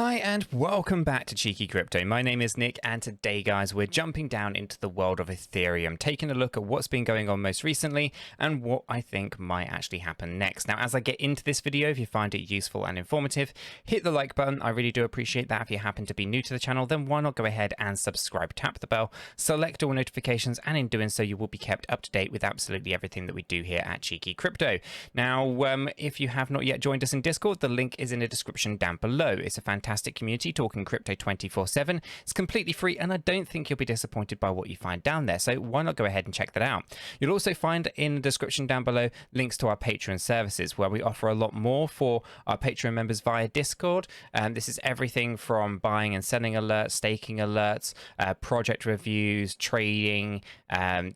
Hi and welcome back to Cheeky Crypto. My name is Nick and today guys we're jumping down into the world of Ethereum, taking a look at what's been going on most recently and what I think might actually happen next. Now as I get into this video, if you find it useful and informative, hit the like button. I really do appreciate that. If you happen to be new to the channel, then why not go ahead and subscribe, tap the bell, select all notifications, and in doing so you will be kept up to date with absolutely everything that we do here at Cheeky Crypto. Now if you have not yet joined us in Discord, the link is in the description down below. It's a fantastic community talking crypto 24/7. It's completely free and I don't think you'll be disappointed by what you find down there, so why not go ahead and check that out. You'll also find in the description down below links to our Patreon services where we offer a lot more for our Patreon members via Discord. This is everything from buying and selling alerts, staking alerts, project reviews, trading,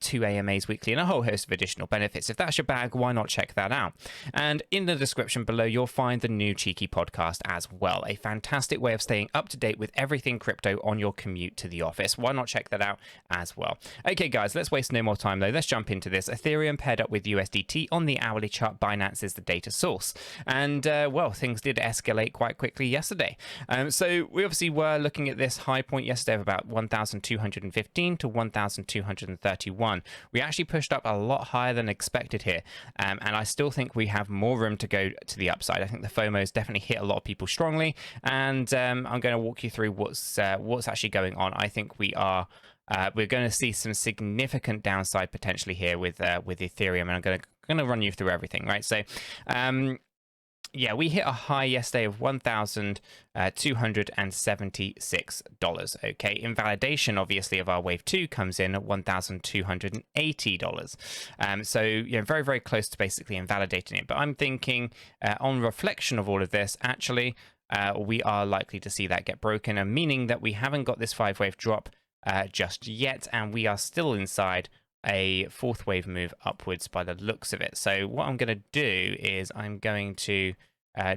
2 AMAs weekly, and a whole host of additional benefits. If that's your bag, why not check that out? And in the description below you'll find the new Cheeky podcast as well, a fantastic way of staying up to date with everything crypto on your commute to the office. Why not check that out as well? Okay guys, let's waste no more time though. Let's jump into this. Ethereum paired up with USDT on the hourly chart. Binance is the data source, and well, things did escalate quite quickly yesterday. So we obviously were looking at this high point yesterday of about 1,215 to 1,231. We actually pushed up a lot higher than expected here, and I still think we have more room to go to the upside. I think the FOMO has definitely hit a lot of people strongly, and I'm going to walk you through what's actually going on. I think we're going to see some significant downside potentially here with Ethereum, and I'm going to run you through everything, right? So yeah, we hit a high yesterday of $1,276. Okay, invalidation obviously of our wave 2 comes in at $1,280. So you know, very close to basically invalidating it. But I'm thinking on reflection of all of this, actually we are likely to see that get broken, and meaning that we haven't got this 5-wave drop just yet, and we are still inside a 4th wave move upwards by the looks of it. So what I'm going to do is I'm going to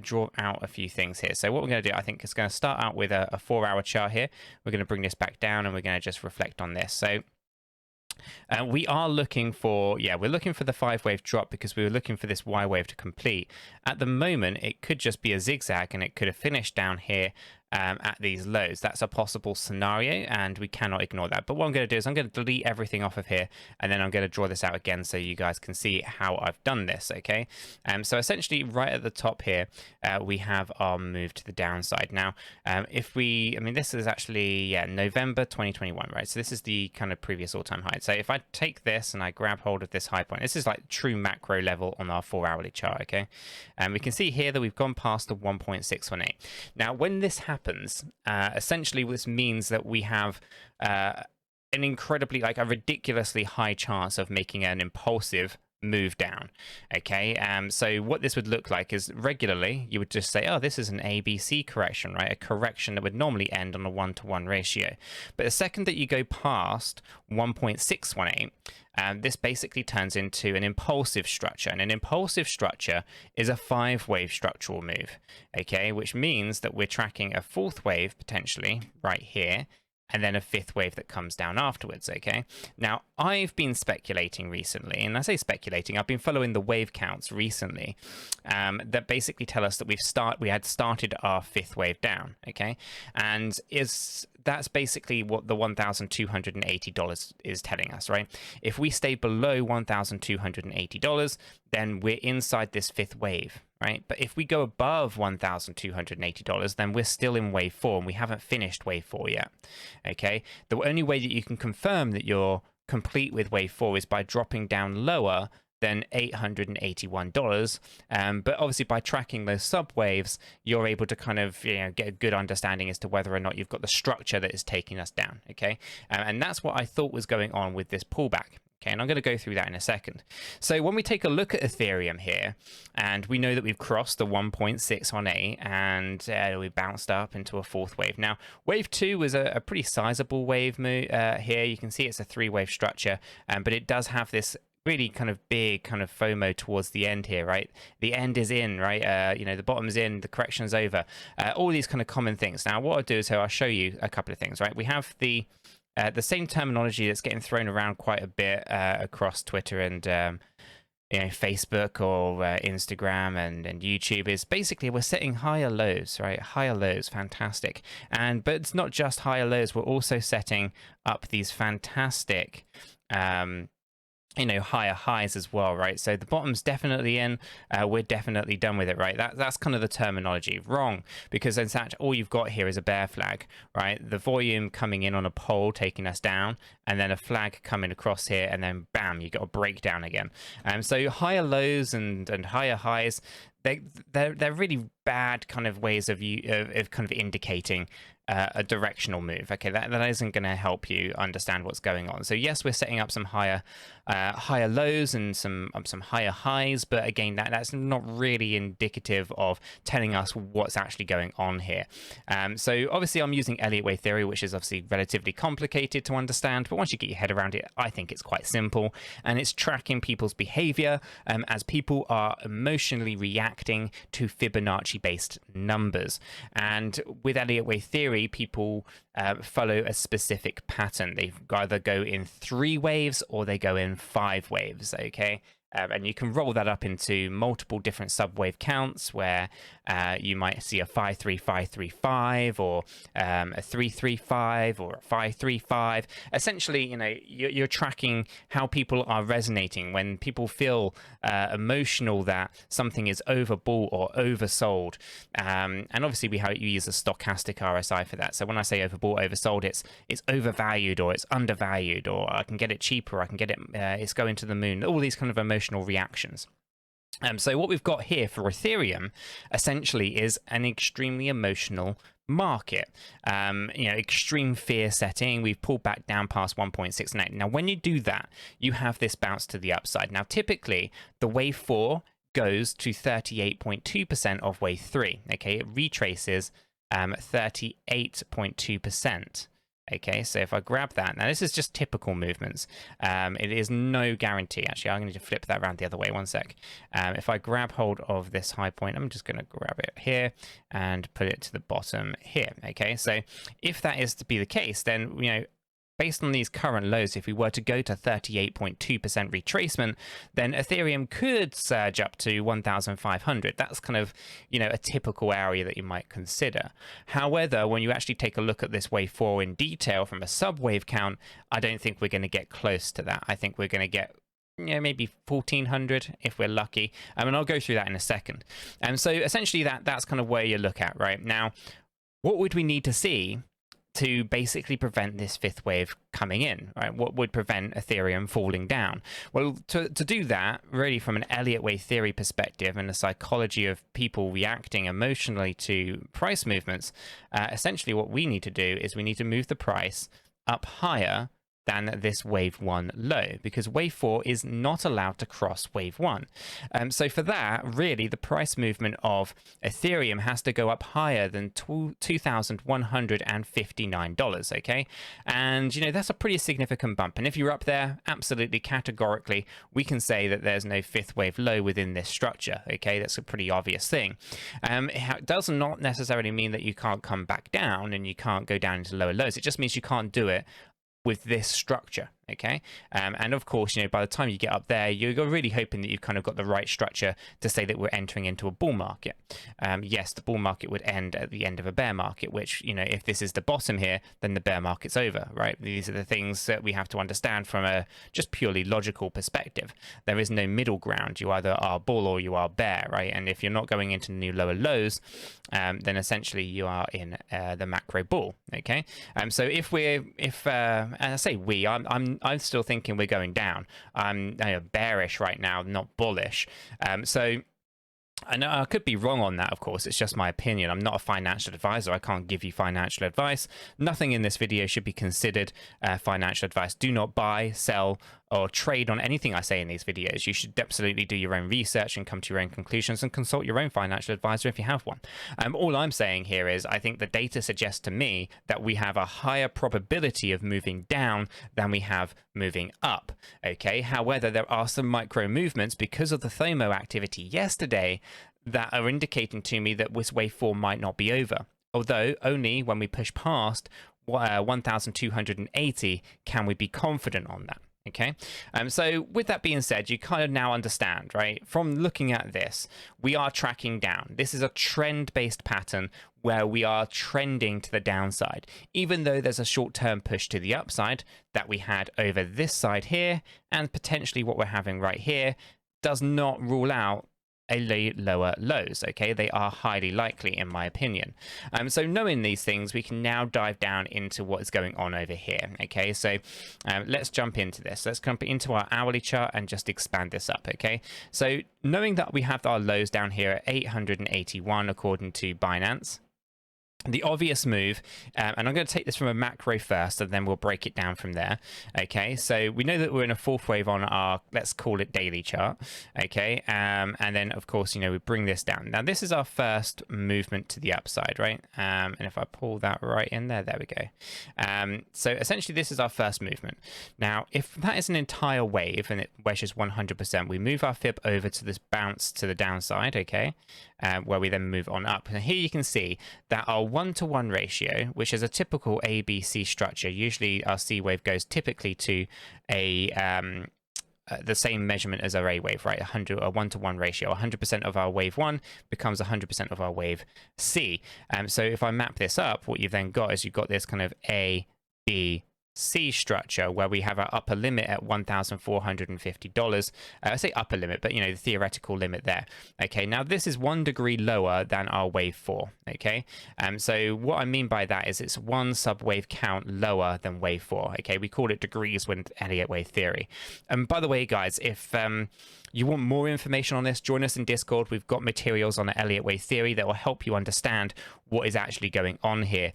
draw out a few things here. So what we're going to do, I think, is going to start out with a 4-hour chart here. We're going to bring this back down and we're going to just reflect on this. So we are looking for, we're looking for the 5-wave drop because we were looking for this Y wave to complete. At the moment, it could just be a zigzag and it could have finished down here at these lows. That's a possible scenario and we cannot ignore that. But what I'm going to do is I'm going to delete everything off of here and then I'm going to draw this out again so you guys can see how I've done this, okay? So essentially right at the top here, we have our move to the downside. Now, this is actually, November 2021, right? So this is the kind of previous all-time high. So if I take this and I grab hold of this high point, this is like true macro level on our 4-hourly chart, okay? And we can see here that we've gone past the 1.618. Now, when this happens, essentially this means that we have an incredibly, like a ridiculously high chance of making an impulsive move down, okay? So what this would look like is regularly you would just say, oh, this is an ABC correction, right? A correction that would normally end on a 1-to-1 ratio. But the second that you go past 1.618, this basically turns into an impulsive structure, and an impulsive structure is a 5-wave structural move, okay? Which means that we're tracking a 4th wave potentially right here, and then a 5th wave that comes down afterwards, okay? Now, I've been speculating recently, and I say speculating, I've been following the wave counts recently that basically tell us that we had started our 5th wave down, okay? And that's basically what the $1,280 is telling us, right? If we stay below $1,280, then we're inside this 5th wave, right? But if we go above $1,280, then we're still in wave 4 and we haven't finished wave 4 yet, okay? The only way that you can confirm that you're complete with wave 4 is by dropping down lower than $881, but obviously by tracking those subwaves you're able to kind of get a good understanding as to whether or not you've got the structure that is taking us down, okay? And that's what I thought was going on with this pullback. Okay, and I'm going to go through that in a second. So when we take a look at Ethereum here, and we know that we've crossed the 1.618 and we bounced up into a 4th wave. Now, wave 2 was a pretty sizable wave move here. You can see it's a 3-wave structure, but it does have this really kind of big kind of FOMO towards the end here, right? The end is in, right? The bottom's in, the correction's over. All these kind of common things. Now, what I'll do is I'll show you a couple of things, right? We have the same terminology that's getting thrown around quite a bit across Twitter and Facebook or Instagram and YouTube is basically we're setting higher lows, right? Higher lows, fantastic. But it's not just higher lows, we're also setting up these fantastic higher highs as well, right? So the bottom's definitely in, we're definitely done with it, right? That's kind of the terminology. Wrong, because in fact all you've got here is a bear flag, right? The volume coming in on a pole taking us down, and then a flag coming across here, and then bam, you got a breakdown again. So higher lows and higher highs, they're really bad kind of ways of kind of indicating a directional move. Okay, that isn't going to help you understand what's going on. So yes, we're setting up some higher lows and some higher highs, but again, that's not really indicative of telling us what's actually going on here. So obviously I'm using Elliott wave theory, which is obviously relatively complicated to understand, but once you get your head around it, I think it's quite simple, and it's tracking people's behavior as people are emotionally reacting to Fibonacci based numbers. And with Elliott wave theory, people follow a specific pattern. They either go in 3 waves or they go in 5 waves, okay? And you can roll that up into multiple different subwave counts where you might see a 5-3-5-3-5 or a 3-3-5 or a 5-3-5. Essentially, you're tracking how people are resonating when people feel emotional that something is overbought or oversold. And obviously we use a stochastic RSI for that. So when I say overbought, oversold, it's overvalued or it's undervalued, or I can get it cheaper, I can get it, it's going to the moon, all these kind of emotional reactions. So what we've got here for Ethereum essentially is an extremely emotional market. Extreme fear setting. We've pulled back down past 1.69. Now when you do that, you have this bounce to the upside. Now typically the wave 4 goes to 38.2% of wave 3. Okay, it retraces 38.2%. Okay, so if I grab that, now this is just typical movements. It is no guarantee. Actually, I'm going to flip that around the other way. One sec. If I grab hold of this high point, I'm just going to grab it here and put it to the bottom here. Okay, so if that is to be the case, then based on these current lows, if we were to go to 38.2% retracement, then Ethereum could surge up to 1,500. That's kind of, a typical area that you might consider. However, when you actually take a look at this wave 4 in detail from a sub-wave count, I don't think we're going to get close to that. I think we're going to get maybe 1,400 if we're lucky. And I'll go through that in a second. And so essentially that's kind of where you look at right now. What would we need to see to basically prevent this 5th wave coming in, right? What would prevent Ethereum falling down? Well, to do that, really from an Elliott wave theory perspective and the psychology of people reacting emotionally to price movements, essentially what we need to do is we need to move the price up higher than this wave 1 low, because wave 4 is not allowed to cross wave 1. So for that, really, the price movement of Ethereum has to go up higher than $2,159, okay? And, that's a pretty significant bump. And if you're up there, absolutely, categorically, we can say that there's no 5th wave low within this structure, okay? That's a pretty obvious thing. It does not necessarily mean that you can't come back down and you can't go down into lower lows. It just means you can't do it with this structure, okay? And of course, by the time you get up there, you're really hoping that you've kind of got the right structure to say that we're entering into a bull market. Yes, the bull market would end at the end of a bear market, which, if this is the bottom here, then the bear market's over, right? These are the things that we have to understand from a just purely logical perspective. There is no middle ground. You either are bull or you are bear, right? And if you're not going into new lower lows, then essentially you are in the macro bull, okay? So and I say I'm still thinking we're going down. I'm bearish right now, not bullish. So I know I could be wrong on that, of course. It's just my opinion. I'm not a financial advisor. I can't give you financial advice. Nothing in this video should be considered financial advice. Do not buy, sell, or trade on anything I say in these videos. You should absolutely do your own research and come to your own conclusions and consult your own financial advisor if you have one. All I'm saying here is I think the data suggests to me that we have a higher probability of moving down than we have moving up. Okay. However, there are some micro movements because of the FOMO activity yesterday that are indicating to me that this wave 4 might not be over. Although only when we push past 1,280 can we be confident on that. Okay, so with that being said, you kind of now understand, right? From looking at this, we are tracking down. This is a trend-based pattern where we are trending to the downside, even though there's a short-term push to the upside that we had over this side here, and potentially what we're having right here does not rule out a lower lows. Okay, they are highly likely in my opinion. So knowing these things, we can now dive down into what is going on over here. Okay, so let's jump into this. Let's jump into our hourly chart and just expand this up. Okay, so knowing that we have our lows down here at 881 according to Binance, the obvious move, and I'm going to take this from a macro first, and then we'll break it down from there. Okay, so we know that we're in a fourth wave on our, let's call it daily chart. Okay, and then of course, you know, we bring this down. Now this is our first movement to the upside, right? And if I pull that right in there, there we go. So essentially this is our first movement. Now, if that is an entire wave and it wedges 100%, we move our fib over to this bounce to the downside, okay, where we then move on up. And here you can see that our 1-to-1 ratio, which is a typical ABC structure, usually our C wave goes typically to a the same measurement as our A wave, right? A 1-to-1 ratio. 100% of our wave 1 becomes 100% of our wave C. So if I map this up, what you've then got is you've got this kind of A, B, C structure where we have our upper limit at $1,450. I say upper limit, but you know, the theoretical limit there. Okay, now this is 1 degree lower than our wave 4. Okay, so what I mean by that is it's 1 sub-wave count lower than wave 4. Okay, we call it degrees with Elliott wave theory. And by the way, guys, if you want more information on this, join us in Discord. We've got materials on the Elliott wave theory that will help you understand what is actually going on here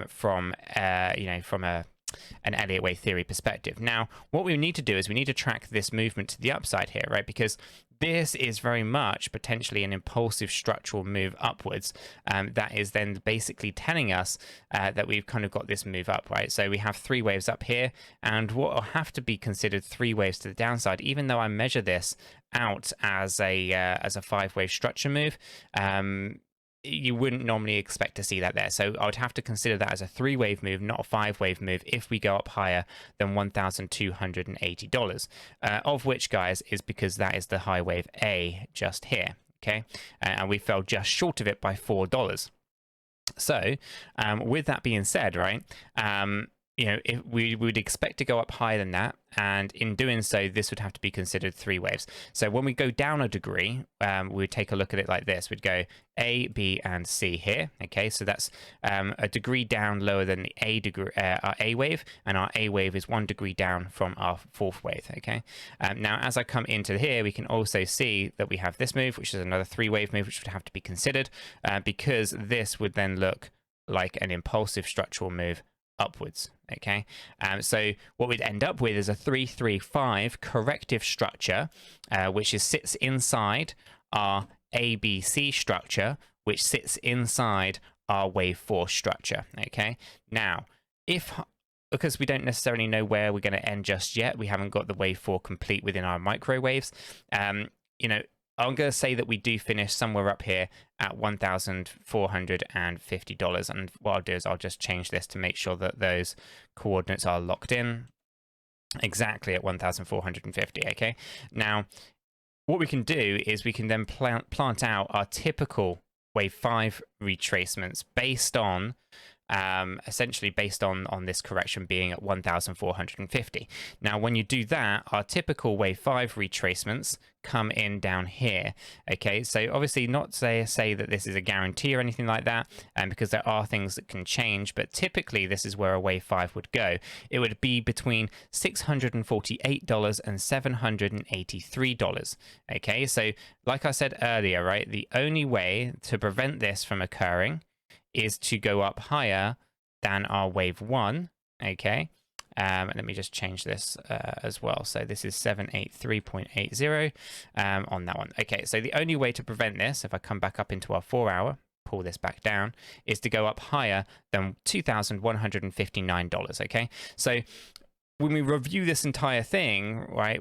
from an Elliott wave theory perspective. Now, what we need to do is we need to track this movement to the upside here, right? Because this is very much potentially an impulsive structural move upwards that is then basically telling us that we've kind of got this move up, right? So we have 3 waves up here, and what will have to be considered 3 waves to the downside, even though I measure this out as a 5-wave structure move, you wouldn't normally expect to see that there. So I would have to consider that as a 3-wave move, not a 5-wave move, if we go up higher than $1,280, of which, guys, is because that is the high wave A just here. Okay, and we fell just short of it by $4. So with that being said, right, you know, if we would expect to go up higher than that, and in doing so, this would have to be considered 3 waves. So when we go down a degree, we would take a look at it like this. We'd go A, B, and C here. Okay, so that's a degree down lower than the our A wave, and our A wave is 1 degree down from our 4th wave. Okay, now as I come into here, we can also see that we have this move, which is another 3-wave move, which would have to be considered because this would then look like an impulsive structural move upwards. Okay, so what we'd end up with is a 3-3-5 corrective structure, which sits inside our ABC structure, which sits inside our wave 4 structure. Okay, now because we don't necessarily know where we're going to end just yet, we haven't got the wave 4 complete within our microwaves. You know, I'm going to say that we do finish somewhere up here at $1,450. And what I'll do is I'll just change this to make sure that those coordinates are locked in exactly at 1,450. Okay. Now, what we can do is we can then plant out our typical wave 5 retracements based on essentially based on this correction being at 1,450. Now, when you do that, our typical wave 5 retracements come in down here. Okay, so obviously not say that this is a guarantee or anything like that, because there are things that can change, but typically this is where a wave 5 would go. It would be between $648 and $783. Okay, so like I said earlier, right, the only way to prevent this from occurring is to go up higher than our wave 1. Okay, let me just change this as well. So this is 783.80 on that one. Okay, so the only way to prevent this, if I come back up into our 4-hour, pull this back down, is to go up higher than $2,159. Okay, so when we review this entire thing, right,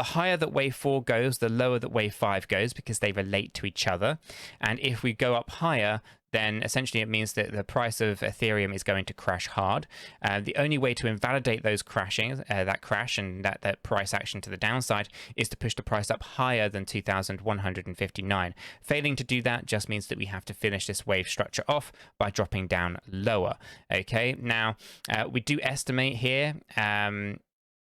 higher that wave 4 goes, the lower that wave 5 goes, because they relate to each other. And if we go up higher, then essentially it means that the price of Ethereum is going to crash hard. The only way to invalidate those crashing, that crash and that price action to the downside, is to push the price up higher than 2,159. Failing to do that just means that we have to finish this wave structure off by dropping down lower. Okay, now we do estimate here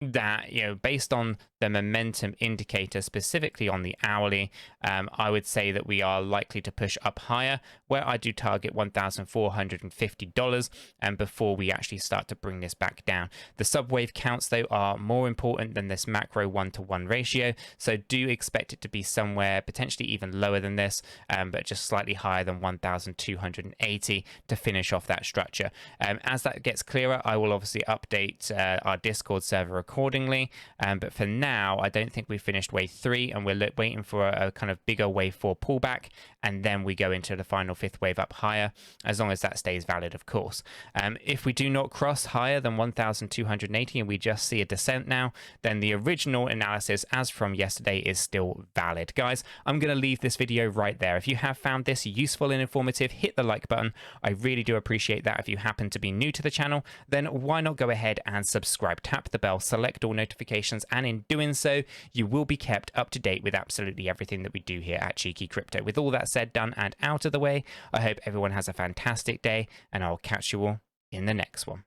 that, based on the momentum indicator, specifically on the hourly, I would say that we are likely to push up higher, where I do target $1,450 and before we actually start to bring this back down. The subwave counts, though, are more important than this macro 1-to-1 ratio, so do expect it to be somewhere potentially even lower than this, but just slightly higher than 1,280 to finish off that structure. As that gets clearer, I will obviously update our Discord server accordingly, but for now, I don't think we've finished wave 3, and we're waiting for a kind of bigger wave 4 pullback, and then we go into the final 5th wave up higher, as long as that stays valid, of course. If we do not cross higher than 1,280 and we just see a descent now, then the original analysis as from yesterday is still valid. Guys, I'm going to leave this video right there. If you have found this useful and informative, hit the like button. I really do appreciate that. If you happen to be new to the channel, then why not go ahead and subscribe, tap the bell, select all notifications, and in doing so, you will be kept up to date with absolutely everything that we do here at Cheeky Crypto. With all that said, done, and out of the way, I hope everyone has a fantastic day, and I'll catch you all in the next one.